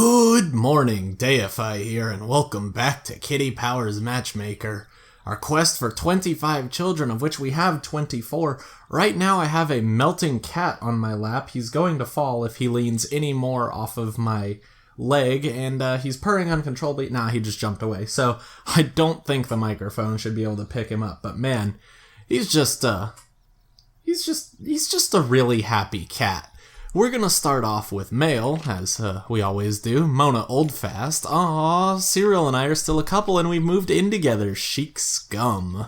Good morning, Deify here, and welcome back to Kitty Powers Matchmaker. Our quest for 25 children, of which we have 24. Right now I have a melting cat on my lap. He's going to fall if he leans any more off of my leg, and he's purring uncontrollably. Nah, he just jumped away, so I don't think the microphone should be able to pick him up. But man, he's just a really happy cat. We're gonna start off with male, as we always do. Mona Oldfast. Aw, Cyril and I are still a couple and we've moved in together. Chic scum.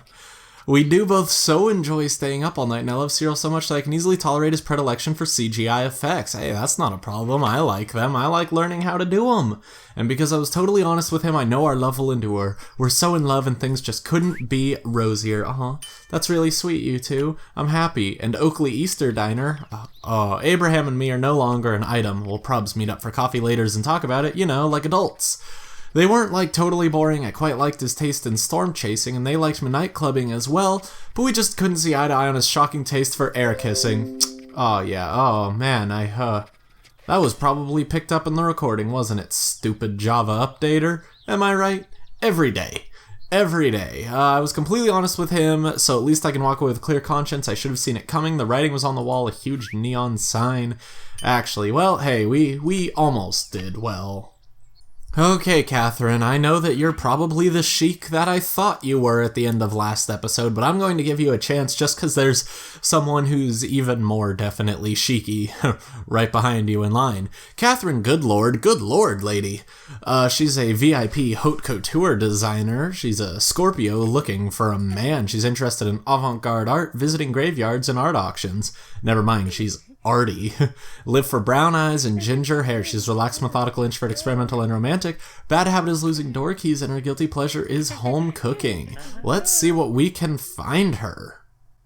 We do both so enjoy staying up all night, and I love Cyril so much that I can easily tolerate his predilection for CGI effects. Hey, that's not a problem. I like them. I like learning how to do them. And because I was totally honest with him, I know our love will endure. We're so in love and things just couldn't be rosier. That's really sweet, you two. I'm happy. And Oakley Easter Diner. Abraham and me are no longer an item. We'll probs meet up for coffee laters and talk about it, you know, like adults. They weren't, like, totally boring. I quite liked his taste in storm chasing, and they liked my night-clubbing as well, but we just couldn't see eye to eye on his shocking taste for air kissing. Oh, yeah. Oh, man, that was probably picked up in the recording, wasn't it, stupid Java updater? Am I right? Every day. Every day. I was completely honest with him, so at least I can walk away with a clear conscience. I should have seen it coming. The writing was on the wall, a huge neon sign. Actually, well, hey, we almost did well. Okay, Catherine, I know that you're probably the chic that I thought you were at the end of last episode, but I'm going to give you a chance just because there's someone who's even more definitely chicy right behind you in line. Catherine good lord lady. She's a VIP haute couture designer. She's a Scorpio looking for a man. She's interested in avant-garde art, visiting graveyards, and art auctions. Never mind, she's arty. Live for brown eyes and ginger hair. She's relaxed, methodical, introvert, experimental, and romantic. Bad habit is losing door keys, and her guilty pleasure is home cooking. Let's see what we can find her.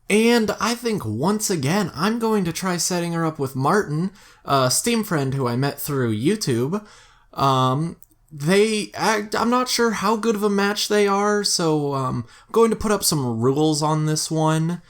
And I think once again, I'm going to try setting her up with Martin, a Steam friend who I met through YouTube. I'm not sure how good of a match they are, so I'm going to put up some rules on this one.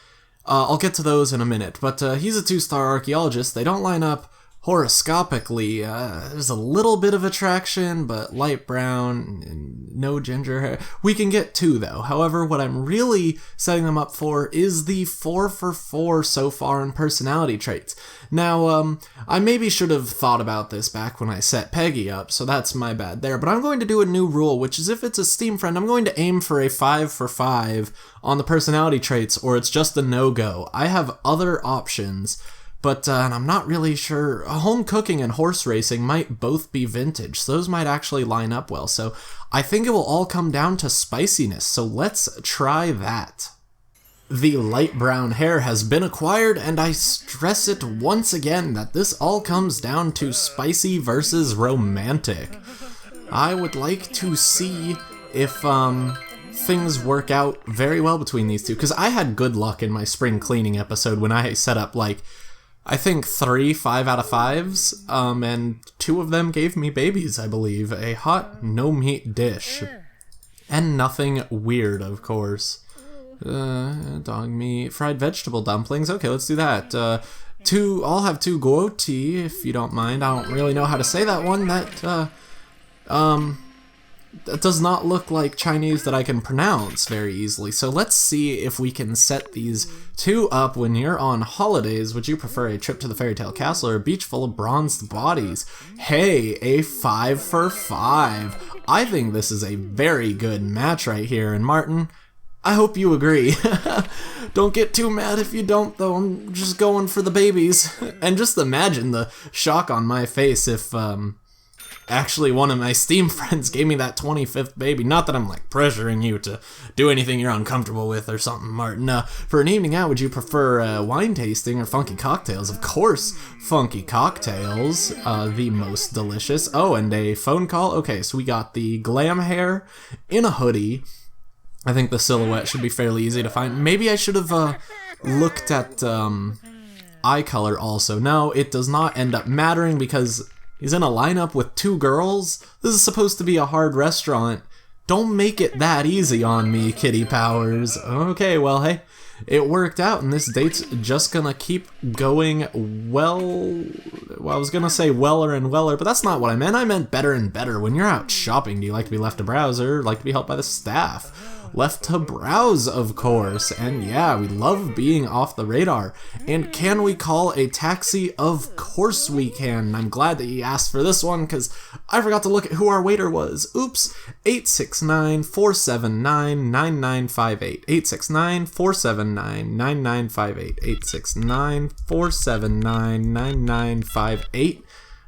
I'll get to those in a minute, but he's a 2-star archaeologist. They don't line up horoscopically. There's a little bit of attraction, but light brown and no ginger hair. We can get 2, though. However, what I'm really setting them up for is the 4 for 4 so far in personality traits. Now, I maybe should have thought about this back when I set Peggy up, so that's my bad there, but I'm going to do a new rule, which is if it's a Steam friend, I'm going to aim for a 5 for 5 on the personality traits, or it's just a no-go. I have other options, but I'm not really sure. Home cooking and horse racing might both be vintage, so those might actually line up well, so I think it will all come down to spiciness, so let's try that. The light brown hair has been acquired, and I stress it once again that this all comes down to spicy versus romantic. I would like to see if things work out very well between these two, because I had good luck in my spring cleaning episode when I set up, like, I think 3 5 out of 5s, and 2 of them gave me babies, I believe. A hot, no-meat dish. And nothing weird, of course. Dog meat, fried vegetable dumplings. Okay, let's do that. I'll have 2 guoti, if you don't mind. I don't really know how to say that one. That does not look like Chinese that I can pronounce very easily. So let's see if we can set these 2 up. When you're on holidays, would you prefer a trip to the fairy tale castle or a beach full of bronzed bodies? Hey, a 5 for 5. I think this is a very good match right here. And Martin, I hope you agree. Don't get too mad if you don't, though. I'm just going for the babies. And just imagine the shock on my face if, actually one of my Steam friends gave me that 25th baby. Not that I'm, like, pressuring you to do anything you're uncomfortable with or something, Martin. For an evening out, would you prefer wine tasting or funky cocktails? Of course, funky cocktails, the most delicious. Oh, and a phone call? Okay, so we got the glam hair in a hoodie. I think the silhouette should be fairly easy to find. Maybe I should have looked at eye color also. No, it does not end up mattering because he's in a lineup with 2 girls. This is supposed to be a hard restaurant. Don't make it that easy on me, Kitty Powers. Okay, well, hey, it worked out, and this date's just gonna keep going well. well, I was gonna say Weller and Weller, but that's not what I meant. I meant better and better. When you're out shopping, do you like to be left to browse or like to be helped by the staff? Left to browse, of course. And yeah, we love being off the radar. And can we call a taxi? Of course we can. And I'm glad that you asked for this one because I forgot to look at who our waiter was. Oops. 869-479-9958. 869-479-9958. 869-479-9958.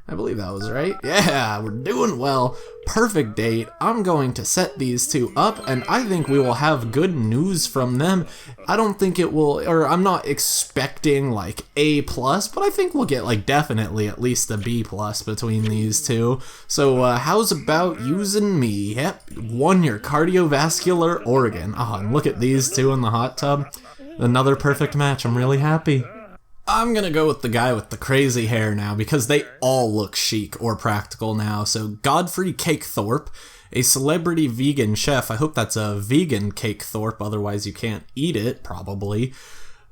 I believe that was right. Yeah, we're doing well. Perfect date. I'm going to set these two up, and I think we will have good news from them. I don't think it will, or I'm not expecting like A+, but I think we'll get like definitely at least a B+ between these two. So how's about using me? Yep, won your cardiovascular organ. Oh, and look at these two in the hot tub. Another perfect match. I'm really happy. I'm gonna go with the guy with the crazy hair now because they all look chic or practical now. So Godfrey Cakethorpe, a celebrity vegan chef. I hope that's a vegan Cakethorpe, otherwise you can't eat it, probably.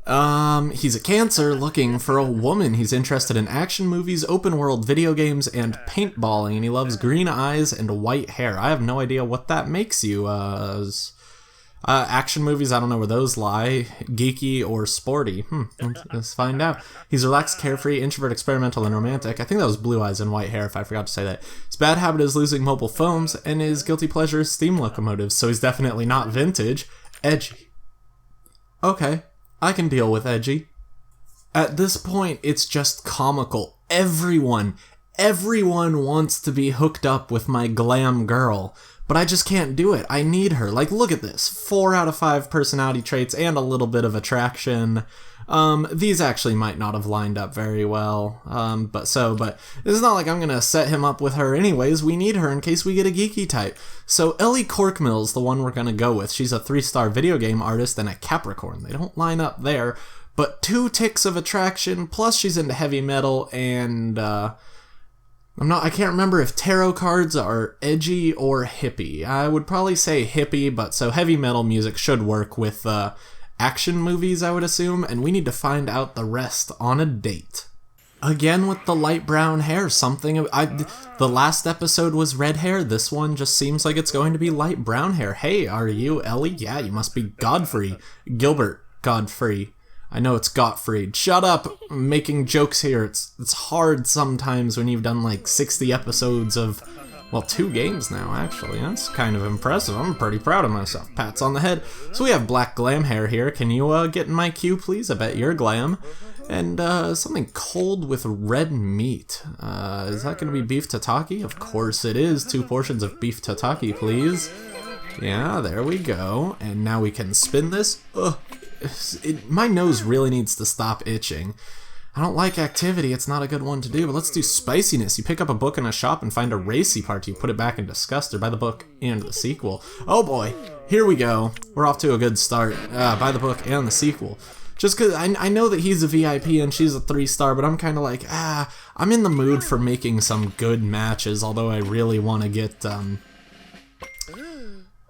He's a Cancer looking for a woman. He's interested in action movies, open world video games, and paintballing, and he loves green eyes and white hair. I have no idea what that makes you, action movies, I don't know where those lie. Geeky or sporty? Let's find out. He's relaxed, carefree, introvert, experimental, and romantic. I think that was blue eyes and white hair, if I forgot to say that. His bad habit is losing mobile phones, and his guilty pleasure is steam locomotives, so he's definitely not vintage. Edgy. Okay, I can deal with edgy. At this point, it's just comical. Everyone wants to be hooked up with my glam girl. But I just can't do it. I need her. Like, look at this. 4 out of 5 personality traits and a little bit of attraction. These actually might not have lined up very well. But it's not like I'm gonna set him up with her anyways. We need her in case we get a geeky type. So Ellie Corkmill's the one we're gonna go with. She's a 3-star video game artist and a Capricorn. They don't line up there. But 2 ticks of attraction, plus she's into heavy metal and, I can't remember if tarot cards are edgy or hippie. I would probably say hippie, but so heavy metal music should work with action movies, I would assume, and we need to find out the rest on a date. Again with the light brown hair, the last episode was red hair, this one just seems like it's going to be light brown hair. Hey, are you Ellie? Yeah, you must be Godfrey. Gilbert Godfrey. I know it's Gottfried. Shut up! I'm making jokes here. It's hard sometimes when you've done like 60 episodes of, well, 2 games now, actually. That's kind of impressive. I'm pretty proud of myself. Pats on the head. So we have black glam hair here. Can you get in my queue, please? I bet you're glam. And something cold with red meat. Is that going to be beef tataki? Of course it is. 2 portions of beef tataki, please. Yeah, there we go. And now we can spin this. Ugh. My nose really needs to stop itching. I don't like activity, it's not a good one to do, but let's do spiciness. You pick up a book in a shop and find a racy part, you put it back in disgust, or buy the book and the sequel. Oh boy, here we go. We're off to a good start. Buy the book and the sequel. Just because I know that he's a VIP and she's a 3-star, but I'm kind of like, I'm in the mood for making some good matches, although I really want to get,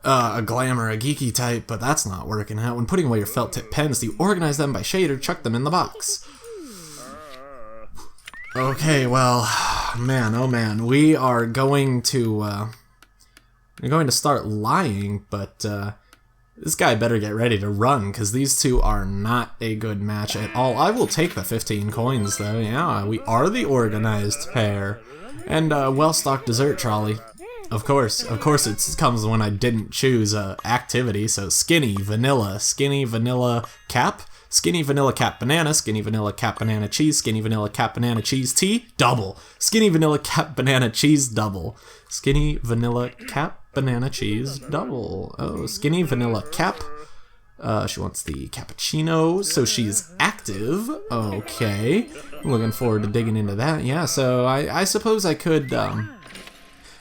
a glamour, a geeky type, but that's not working out. When putting away your felt tip pens, do you organize them by shade or chuck them in the box? Okay, well, man, oh man, we are going to start lying, but this guy better get ready to run, because these two are not a good match at all. I will take the 15 coins, though. Yeah, we are the organized pair. And well-stocked dessert trolley. Of course it comes when I didn't choose activity, so skinny vanilla cap, skinny vanilla cap banana, skinny vanilla cap banana cheese, skinny vanilla cap banana cheese tea, double, skinny vanilla cap banana cheese double, skinny vanilla cap banana cheese double, oh, skinny vanilla cap, she wants the cappuccino, so she's active, okay, looking forward to digging into that, yeah, so I suppose I could,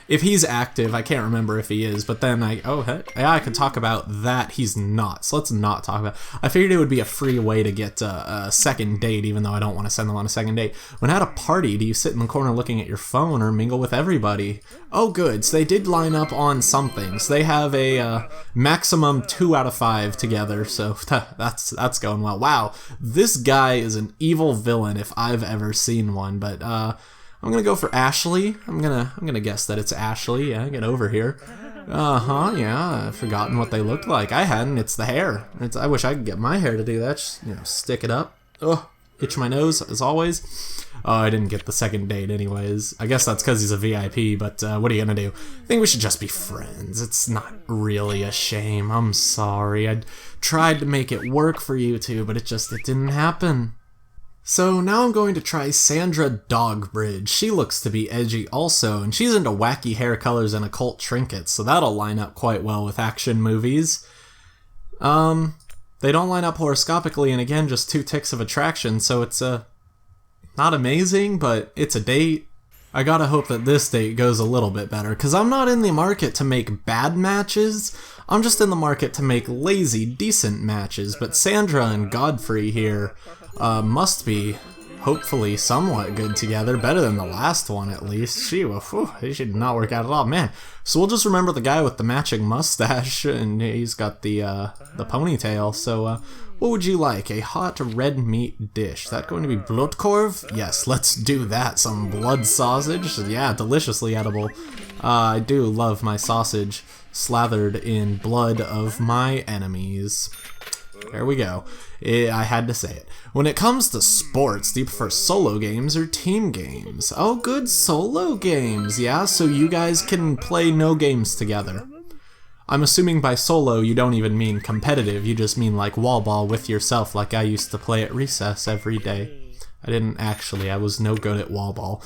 if he's active, I can't remember if he is, but then I could talk about that. He's not, so let's not talk about. I figured it would be a free way to get a second date, even though I don't want to send them on a second date. When at a party, do you sit in the corner looking at your phone or mingle with everybody? Oh, good. So they did line up on something. So they have a maximum 2 out of 5 together. So that's going well. Wow, this guy is an evil villain if I've ever seen one. But I'm gonna go for Ashley. I'm gonna guess that it's Ashley. Yeah, get over here. Yeah, I've forgotten what they looked like. I hadn't. It's the hair. I wish I could get my hair to do that. Just, stick it up. Oh, itch my nose as always. Oh, I didn't get the second date anyways. I guess that's because he's a VIP, but what are you gonna do? I think we should just be friends. It's not really a shame. I'm sorry. I tried to make it work for you two, but it didn't happen. So now I'm going to try Sandra Dogbridge. She looks to be edgy also, and she's into wacky hair colors and occult trinkets, so that'll line up quite well with action movies. They don't line up horoscopically, and again, just 2 ticks of attraction, so it's not amazing, but it's a date. I gotta hope that this date goes a little bit better, because I'm not in the market to make bad matches. I'm just in the market to make lazy, decent matches, but Sandra and Godfrey here must be, hopefully, somewhat good together. Better than the last one, at least. She did not work out at all. Man, so we'll just remember the guy with the matching mustache, and he's got the ponytail. So, what would you like? A hot red meat dish. Is that going to be blutkorv? Yes, let's do that. Some blood sausage. Yeah, deliciously edible. I do love my sausage slathered in blood of my enemies. There we go. I had to say it. When it comes to sports, do you prefer solo games or team games? Oh, good, solo games. Yeah, so you guys can play no games together. I'm assuming by solo you don't even mean competitive, you just mean like wall ball with yourself like I used to play at recess every day. I didn't actually, I was no good at wall ball.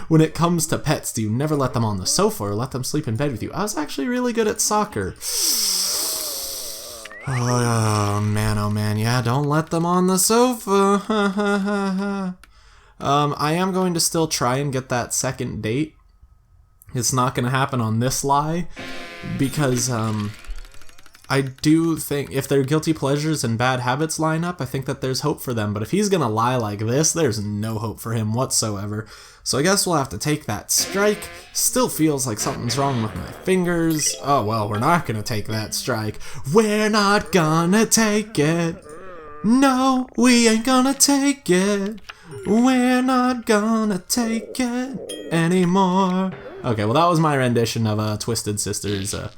When it comes to pets, do you never let them on the sofa or let them sleep in bed with you? I was actually really good at soccer. Oh man, yeah, don't let them on the sofa. I am going to still try and get that second date. It's not going to happen on this lie, because I do think if their guilty pleasures and bad habits line up, I think that there's hope for them. But if he's going to lie like this, there's no hope for him whatsoever. So I guess we'll have to take that strike. Still feels like something's wrong with my fingers. Oh, well, we're not going to take that strike. We're not gonna take it. No, we ain't gonna take it. We're not gonna take it anymore. Okay, well, that was my rendition of Twisted Sisters. I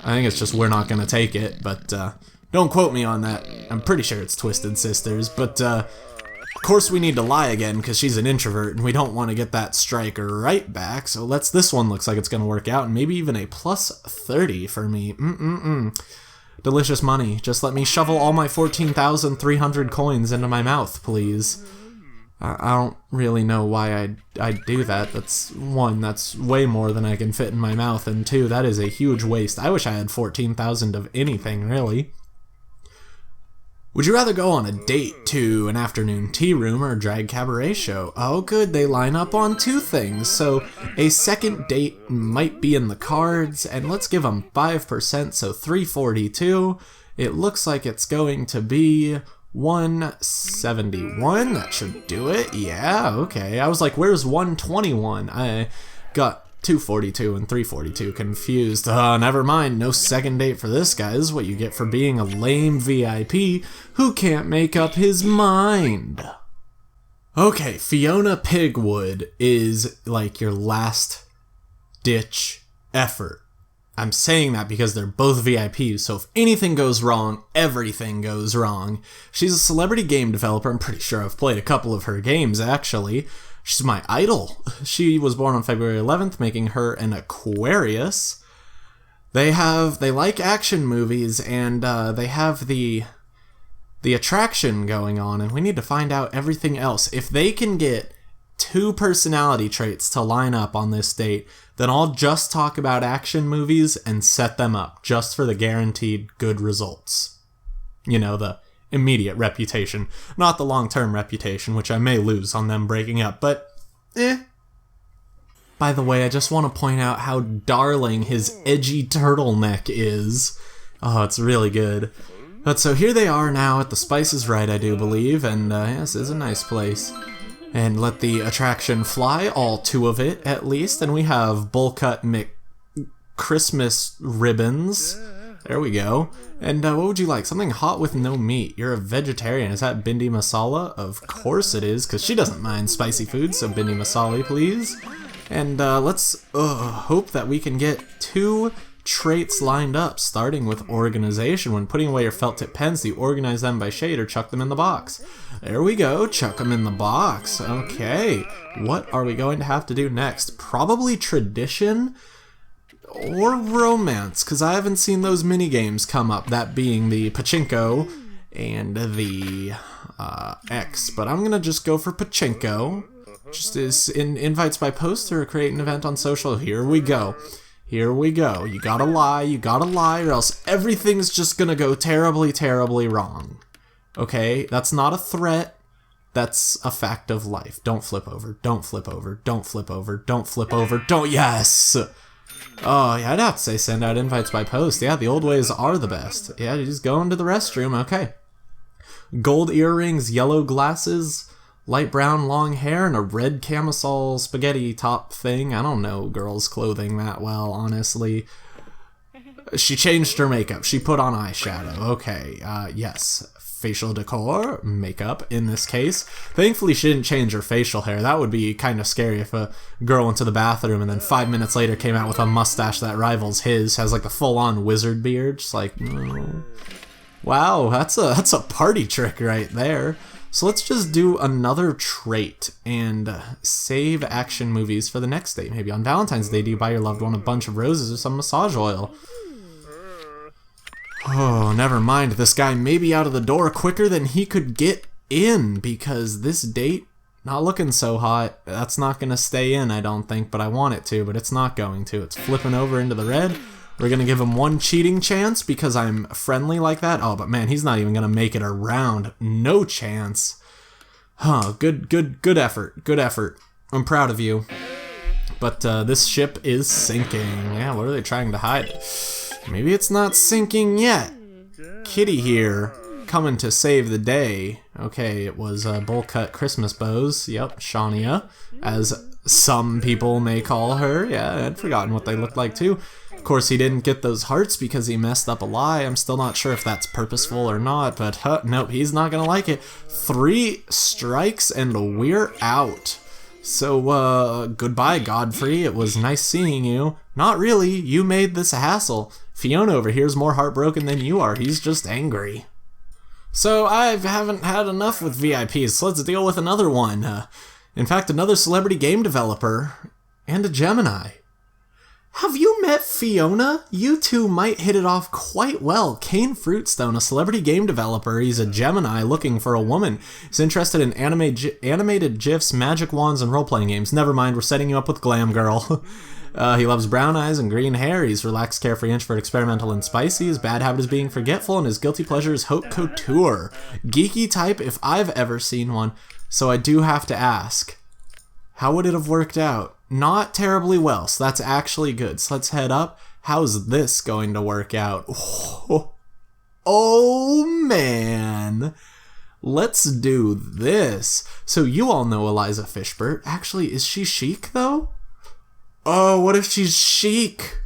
think it's just We're Not Gonna Take It, but don't quote me on that. I'm pretty sure it's Twisted Sisters, but of course we need to lie again because she's an introvert and we don't want to get that strike right back, so this one looks like it's going to work out, and maybe even a plus 30 for me. Delicious money. Just let me shovel all my 14,300 coins into my mouth, please. I don't really know why I'd do that. That's way more than I can fit in my mouth, and 2, that is a huge waste. I wish I had 14,000 of anything, really. Would you rather go on a date to an afternoon tea room or a drag cabaret show? Oh, good, they line up on 2 things, so a second date might be in the cards, and let's give them 5%, so 342. It looks like it's going to be 171. That should do it. Yeah, okay. I was like, where's 121? I got 242 and 342 confused. Never mind. No second date for this guy. This is what you get for being a lame VIP who can't make up his mind. Okay, Fiona Pigwood is like your last ditch effort. I'm saying that because they're both VIPs, so if anything goes wrong, everything goes wrong. She's a celebrity game developer. I'm pretty sure I've played a couple of her games, actually. She's my idol. She was born on February 11th, making her an Aquarius. They like action movies, and they have the attraction going on, and we need to find out everything else. If they can get 2 personality traits to line up on this date, then I'll just talk about action movies and set them up just for the guaranteed good results. You know, the immediate reputation, not the long-term reputation, which I may lose on them breaking up, but By the way, I just want to point out how darling his edgy turtleneck is. Oh, it's really good. But so here they are now at the Spice is Right, I do believe, and yes, it's a nice place. And let the attraction fly, all two of it at least, and we have bowl cut Christmas ribbons. There we go. And what would you like? Something hot with no meat. You're a vegetarian. Is that bindi masala? Of course it is, because she doesn't mind spicy food, so bindi masala, please. And let's hope that we can get 2 traits lined up, starting with organization. When putting away your felt tip pens, do you organize them by shade or chuck them in the box? There we go, chuck them in the box. Okay, what are we going to have to do next? Probably tradition or romance, because I haven't seen those mini games come up, that being the pachinko and the X. But I'm gonna just go for pachinko. Just as in invites by post or create an event on social. Here we go. Here we go. You gotta lie, or else everything's just gonna go terribly, terribly wrong. Okay, that's not a threat. That's a fact of life. Don't flip over, don't flip over, don't flip over, don't flip over, don't, yes! Oh, yeah, I'd have to say send out invites by post. Yeah, the old ways are the best. Yeah, you just go into the restroom, okay. Gold earrings, yellow glasses, light brown long hair, and a red camisole spaghetti top thing. I don't know girls' clothing that well, honestly. She changed her makeup. She put on eyeshadow. Okay, yes. Facial decor, makeup in this case. Thankfully, she didn't change her facial hair. That would be kind of scary if a girl went to the bathroom and then 5 minutes later came out with a mustache that rivals his, has like the full-on wizard beard. Just like, no. Wow, that's a party trick right there. So let's just do another trait and save action movies for the next day. Maybe on Valentine's Day, do you buy your loved one a bunch of roses or some massage oil? Oh, never mind. This guy may be out of the door quicker than he could get in, because this date, not looking so hot. That's not going to stay in, I don't think, but I want it to, but it's not going to. It's flipping over into the red. We're going to give him 1 cheating chance because I'm friendly like that. Oh, but man, he's not even going to make it around. No chance. Huh, good effort. Good effort. I'm proud of you. But this ship is sinking. Yeah, what are they trying to hide? Maybe it's not sinking yet. Kitty here, coming to save the day. Okay, it was bowl cut Christmas bows. Yep, Shania, as some people may call her. Yeah, I'd forgotten what they looked like too. Of course, he didn't get those hearts because he messed up a lie. I'm still not sure if that's purposeful or not, but nope, he's not gonna like it. 3 strikes and we're out. So, goodbye, Godfrey. It was nice seeing you. Not really. You made this a hassle. Fiona over here is more heartbroken than you are. He's just angry. So, I haven't had enough with VIPs, so let's deal with another one. In fact, another celebrity game developer and a Gemini. Have you met Fiona? You two might hit it off quite well. Cain Fruitstone, a celebrity game developer. He's a Gemini looking for a woman. He's interested in animated GIFs, magic wands, and role-playing games. Never mind, we're setting you up with Glam Girl. He loves brown eyes and green hair. He's relaxed, carefree, introvert, experimental, and spicy. His bad habit is being forgetful, and his guilty pleasure is haute couture. Geeky type if I've ever seen one. So I do have to ask, how would it have worked out? Not terribly well, so that's actually good. So let's head up. How's this going to work out? Oh man. Let's do this. So you all know Eliza Fishbert. Actually, is she chic though? Oh, what if she's chic?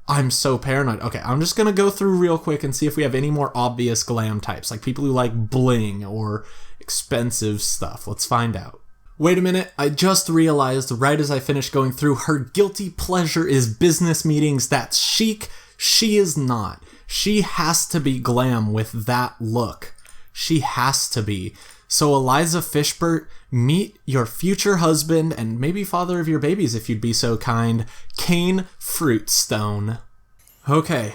I'm so paranoid. Okay, I'm just gonna go through real quick and see if we have any more obvious glam types, like people who like bling or expensive stuff. Let's find out. Wait a minute, I just realized right as I finished going through, her guilty pleasure is business meetings. That's chic. She is not. She has to be glam with that look. She has to be. So Eliza Fishbert, meet your future husband and maybe father of your babies if you'd be so kind, Cain Fruitstone. Okay,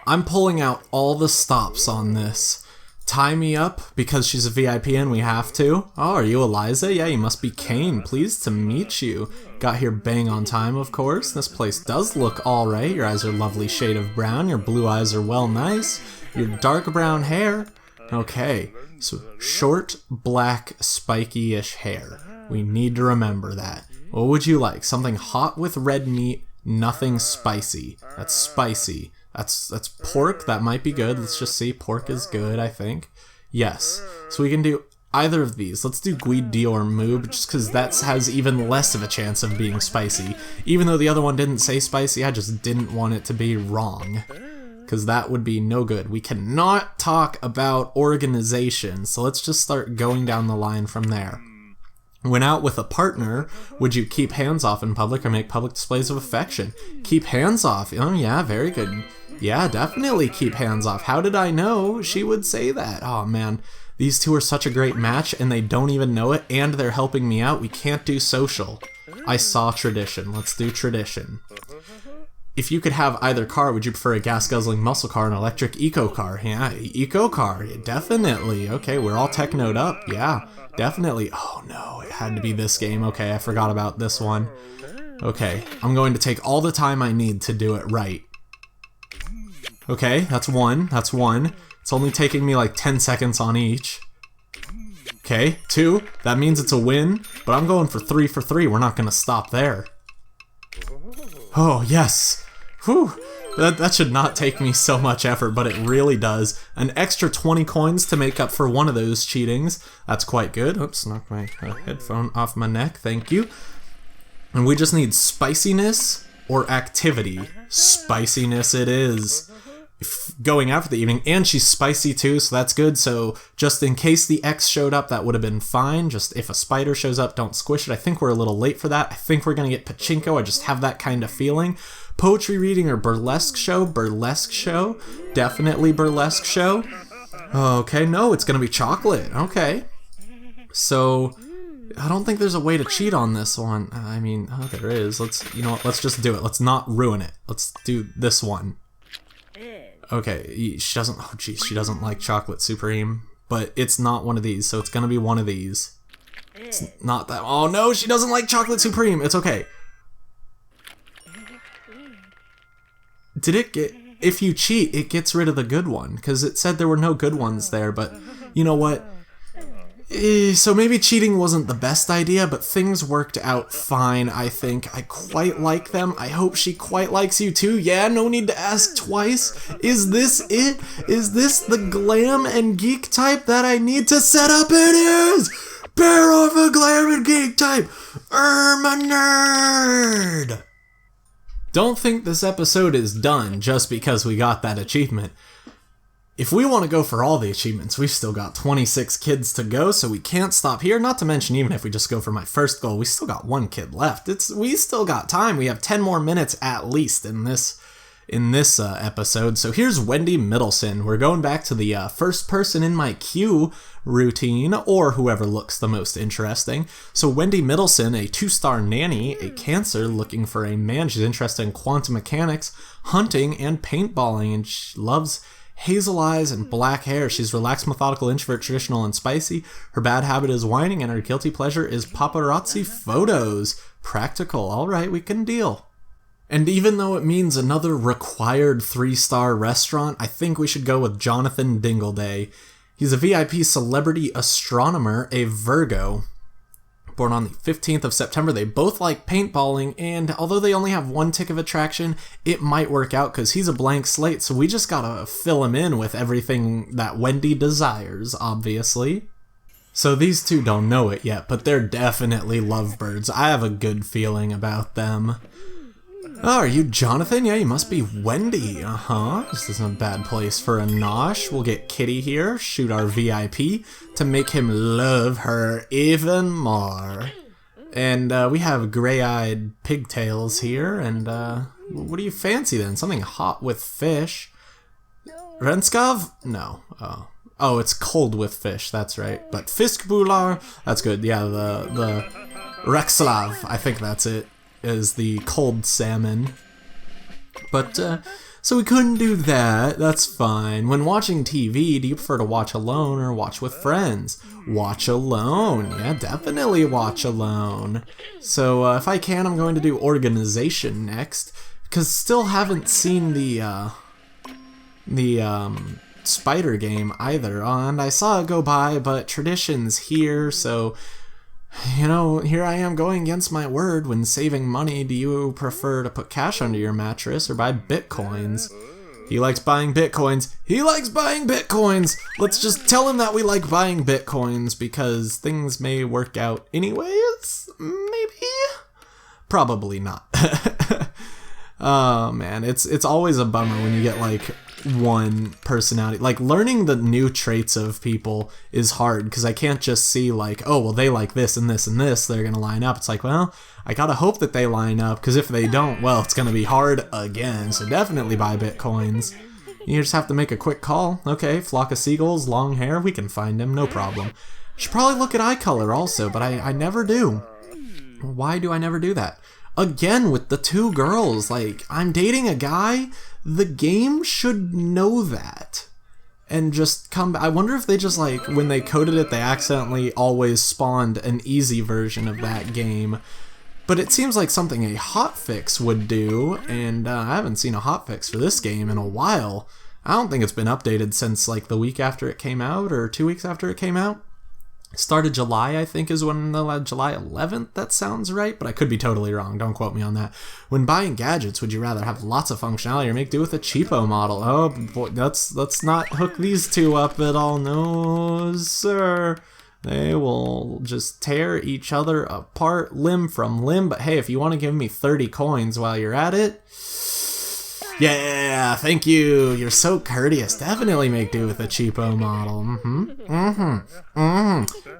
I'm pulling out all the stops on this. Tie me up because she's a VIP and we have to. Oh, are you Eliza? Yeah, you must be Cain. Pleased to meet you. Got here bang on time, of course. This place does look alright. Your eyes are a lovely shade of brown. Your blue eyes are well nice. Your dark brown hair. Okay, so short, black, spiky-ish hair. We need to remember that. What would you like? Something hot with red meat, nothing spicy. That's spicy. That's pork. That might be good. Let's just see. Pork is good, I think. Yes. So we can do either of these. Let's do guidi or moob, just because that has even less of a chance of being spicy. Even though the other one didn't say spicy, I just didn't want it to be wrong, because that would be no good. We cannot talk about organization, so let's just start going down the line from there. When out with a partner, would you keep hands off in public or make public displays of affection? Keep hands off. Oh yeah, very good. Yeah, definitely keep hands off. How did I know she would say that? Oh man. These two are such a great match, and they don't even know it, and they're helping me out. We can't do social. I saw tradition. Let's do tradition. If you could have either car, would you prefer a gas-guzzling muscle car or an electric eco car? Yeah, eco car. Yeah, definitely. Okay, we're all technoed up. Yeah, definitely. Oh no, it had to be this game. Okay, I forgot about this one. Okay, I'm going to take all the time I need to do it right. Okay, that's one. That's one. It's only taking me like 10 seconds on each. Okay, 2. That means it's a win, but I'm going for 3 for 3. We're not going to stop there. Oh, yes. Whew. That should not take me so much effort, but it really does. An extra 20 coins to make up for one of those cheatings. That's quite good. Oops, knocked my headphone off my neck. Thank you. And we just need spiciness or activity. Spiciness it is. Going out for the evening, and she's spicy too, so that's good. So just in case the X showed up, that would have been fine. Just if a spider shows up, don't squish it. I think we're a little late for that. I think we're gonna get pachinko. I just have that kind of feeling. Poetry reading or burlesque show? Burlesque show. Definitely burlesque show. Okay, no, it's gonna be chocolate. Okay. So I don't think there's a way to cheat on this one. I mean, oh, there is. You know what, let's just do it. Let's not ruin it. Let's do this one. Okay, she doesn't, oh geez, she doesn't like chocolate supreme, but it's not one of these, so it's gonna be one of these. It's not that, oh no, she doesn't like chocolate supreme, it's okay. Did it get, if you cheat, it gets rid of the good one, because it said there were no good ones there, but you know what? So maybe cheating wasn't the best idea, but things worked out fine, I think. I quite like them. I hope she quite likes you too. Yeah, no need to ask twice. Is this it? Is this the Glam and Geek type that I need to set up? It is! Pair of a Glam and Geek type! I'm a nerd! Don't think this episode is done just because we got that achievement. If we want to go for all the achievements, we've still got 26 kids to go, so we can't stop here. Not to mention, even if we just go for my first goal, we still got 1 kid left. We still got time. We have 10 more minutes at least in this episode. So here's Wendy Middleton. We're going back to the first person in my queue routine, or whoever looks the most interesting. So Wendy Middleton, a 2-star nanny, a Cancer looking for a man. She's interested in quantum mechanics, hunting, and paintballing, and she loves hazel eyes and black hair. She's relaxed, methodical, introvert, traditional, and spicy. Her bad habit is whining, and her guilty pleasure is paparazzi photos. Practical. All right, we can deal. And even though it means another required 3-star restaurant, I think we should go with Jonathan Dingleday. He's a VIP celebrity astronomer, a Virgo. Born on the 15th of September, they both like paintballing, and although they only have 1 tick of attraction, it might work out because he's a blank slate, so we just gotta fill him in with everything that Wendy desires, obviously. So these two don't know it yet, but they're definitely lovebirds. I have a good feeling about them. Oh, are you Jonathan? Yeah, you must be Wendy. Uh-huh. This isn't a bad place for a nosh. We'll get Kitty here, shoot our VIP, to make him love her even more. And we have gray-eyed pigtails here, and what do you fancy then? Something hot with fish. Renskov? No. Oh, it's cold with fish, that's right. But Fiskbular, that's good. Yeah, the Rexlav, I think that's it, is the cold salmon. But, so we couldn't do that, that's fine. When watching TV, do you prefer to watch alone or watch with friends? Watch alone, yeah, definitely watch alone. So, if I can, I'm going to do organization next, because still haven't seen the spider game either, and I saw it go by, but tradition's here, so You know, here I am going against my word when saving money. Do you prefer to put cash under your mattress or buy bitcoins? He likes buying bitcoins. He likes buying bitcoins! Let's just tell him that we like buying bitcoins because things may work out anyways? Maybe? Probably not. Oh man, it's always a bummer when you get like one personality. Like learning the new traits of people is hard because I can't just see like, oh well they like this and this and this, they're gonna line up. It's like, well, I gotta hope that they line up because if they don't, well, it's gonna be hard again. So definitely buy bitcoins. You just have to make a quick call. Okay, flock of seagulls, long hair, we can find him, no problem. Should probably look at eye color also, but I never do. Why do I never do that? Again, with the two girls, like, I'm dating a guy, the game should know that. And just come back. I wonder if they just, like, when they coded it, they accidentally always spawned an easy version of that game. But it seems like something a hotfix would do, and I haven't seen a hotfix for this game in a while. I don't think it's been updated since, like, the week after it came out, or 2 weeks after it came out. Started July, I think, is when July 11th, that sounds right, but I could be totally wrong, don't quote me on that. When buying gadgets, would you rather have lots of functionality or make do with a cheapo model? Oh, boy, let's not hook these two up at all, no, sir. They will just tear each other apart limb from limb, but hey, if you want to give me 30 coins while you're at it, yeah, thank you. You're so courteous. Definitely make do with a cheapo model.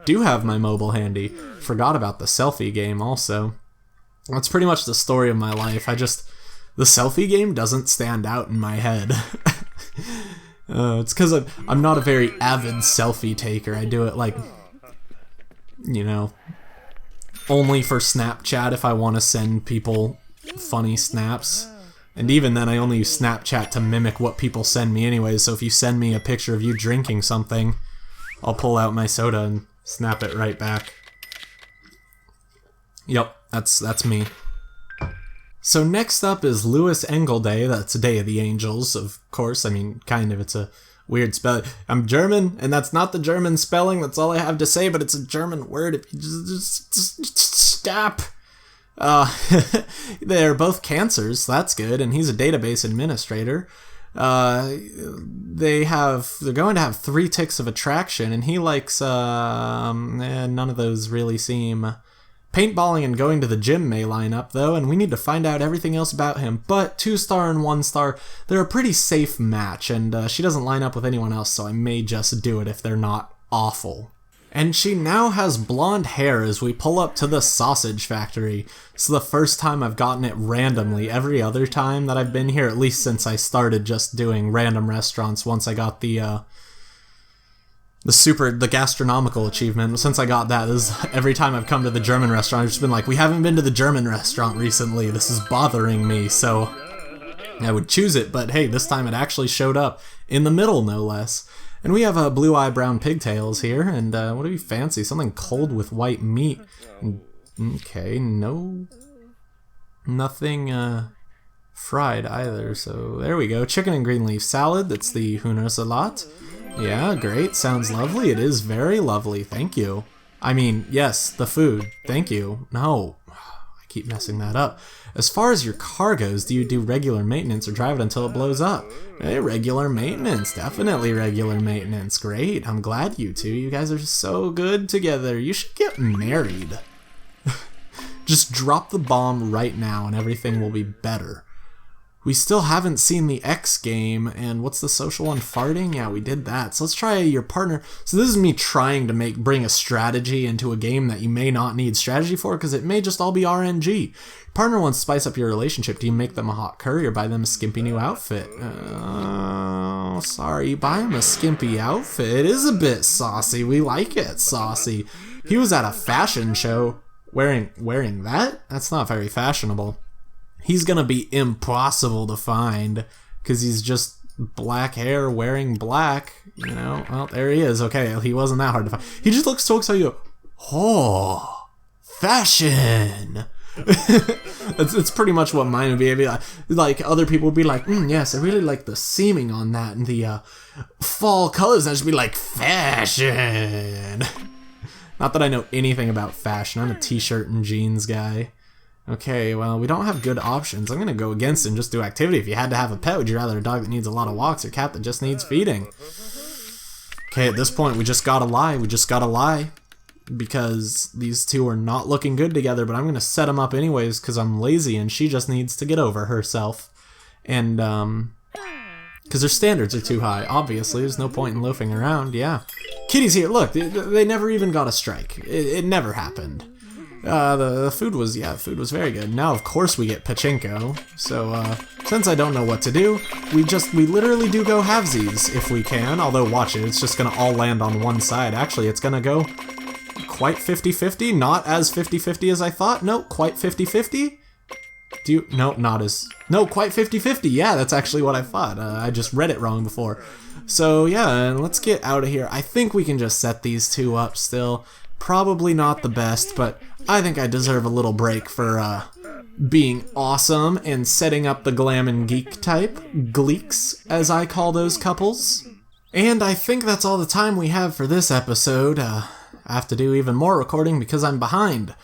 Do have my mobile handy. Forgot about the selfie game also. That's pretty much the story of my life. The selfie game doesn't stand out in my head. It's because I'm not a very avid selfie taker. I do it like, you know, only for Snapchat if I want to send people funny snaps. And even then, I only use Snapchat to mimic what people send me anyways, so if you send me a picture of you drinking something, I'll pull out my soda and snap it right back. Yep, that's me. So next up is Louis Engel Day. That's Day of the Angels, of course. I mean, kind of, it's a weird spell. I'm German, and that's not the German spelling, that's all I have to say, but it's a German word. If you just stop. They're both cancers, that's good, and he's a database administrator. They're going to have 3 ticks of attraction, and he likes, none of those really seem... Paintballing and going to the gym may line up, though, and we need to find out everything else about him, but 2-star and 1-star, they're a pretty safe match, and she doesn't line up with anyone else, so I may just do it if they're not awful. And she now has blonde hair as we pull up to the sausage factory. It's the first time I've gotten it randomly. Every other time that I've been here, at least since I started just doing random restaurants once I got the gastronomical achievement. Since I got that, every time I've come to the German restaurant, I've just been like, we haven't been to the German restaurant recently. This is bothering me, so I would choose it. But hey, this time it actually showed up in the middle, no less. And we have blue-eye brown pigtails here, and what do we fancy? Something cold with white meat. Okay, nothing fried either, so there we go. Chicken and green leaf salad, that's the Hühnersalat. Yeah, great, sounds lovely. It is very lovely, thank you. I mean, yes, the food, thank you. No, I keep messing that up. As far as your car goes, do you do regular maintenance or drive it until it blows up? Hey, regular maintenance. Definitely regular maintenance. Great. I'm glad you two. You guys are so good together. You should get married. Just drop the bomb right now and everything will be better. We still haven't seen the X game, and what's the social one? Farting? Yeah, we did that. So let's try your partner. So this is me trying to bring a strategy into a game that you may not need strategy for, because it may just all be RNG. Your partner wants to spice up your relationship. Do you make them a hot curry or buy them a skimpy new outfit? Oh, sorry, you buy him a skimpy outfit. It is a bit saucy. We like it saucy. He was at a fashion show wearing that? That's not very fashionable. He's gonna be impossible to find because he's just black hair wearing black, you know. Well, there he is. Okay, he wasn't that hard to find. He just looks so excited. Oh, fashion. It's pretty much what mine would be. It'd be like other people would be like, yes, I really like the seaming on that and the fall colors. And I'd just be like, fashion. Not that I know anything about fashion. I'm a t-shirt and jeans guy. Okay, well, we don't have good options. I'm going to go against and just do activity. If you had to have a pet, would you rather a dog that needs a lot of walks or a cat that just needs feeding? Okay, at this point, we just gotta lie. We just gotta lie. Because these two are not looking good together, but I'm going to set them up anyways because I'm lazy and she just needs to get over herself. And, because their standards are too high, obviously. There's no point in loafing around, yeah. Kitty's here, look, they never even got a strike. It never happened. The food was very good. Now, of course, we get pachinko. So, since I don't know what to do, we literally do go halvesies if we can. Although, watch it, it's just going to all land on one side. Actually, it's going to go quite 50-50, not as 50-50 as I thought. No, quite 50-50. No, quite 50-50. Yeah, that's actually what I thought. I just read it wrong before. So yeah, let's get out of here. I think we can just set these two up still. Probably not the best, but I think I deserve a little break for being awesome and setting up the Glam and Geek type, Gleeks, as I call those couples. And I think that's all the time we have for this episode. I have to do even more recording because I'm behind.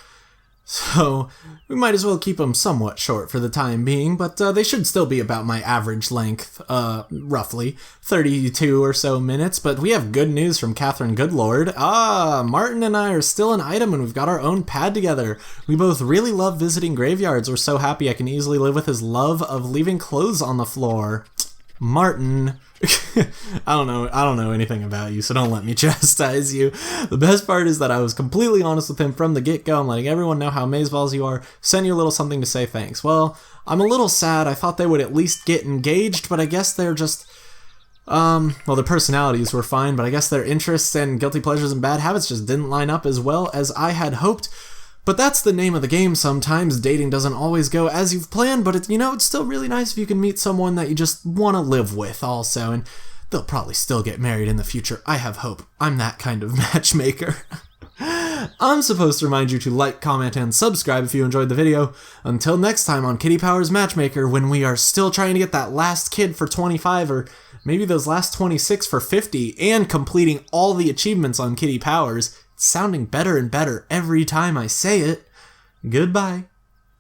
So, we might as well keep them somewhat short for the time being, but they should still be about my average length, roughly 32 or so minutes. But we have good news from Catherine Goodlord. Martin and I are still an item and we've got our own pad together. We both really love visiting graveyards. We're so happy I can easily live with his love of leaving clothes on the floor. Martin... I don't know anything about you, so don't let me chastise you. The best part is that I was completely honest with him from the get-go. I'm letting everyone know how amazeballs you are. Send you a little something to say thanks. Well, I'm a little sad. I thought they would at least get engaged, but I guess they're just... well, their personalities were fine, but I guess their interests and guilty pleasures and bad habits just didn't line up as well as I had hoped. But that's the name of the game sometimes. Dating doesn't always go as you've planned, but it's still really nice if you can meet someone that you just want to live with also, and they'll probably still get married in the future. I have hope. I'm that kind of matchmaker. I'm supposed to remind you to like, comment, and subscribe if you enjoyed the video. Until next time on Kitty Powers Matchmaker, when we are still trying to get that last kid for 25, or maybe those last 26 for 50, and completing all the achievements on Kitty Powers. It's sounding better and better every time I say it. Goodbye.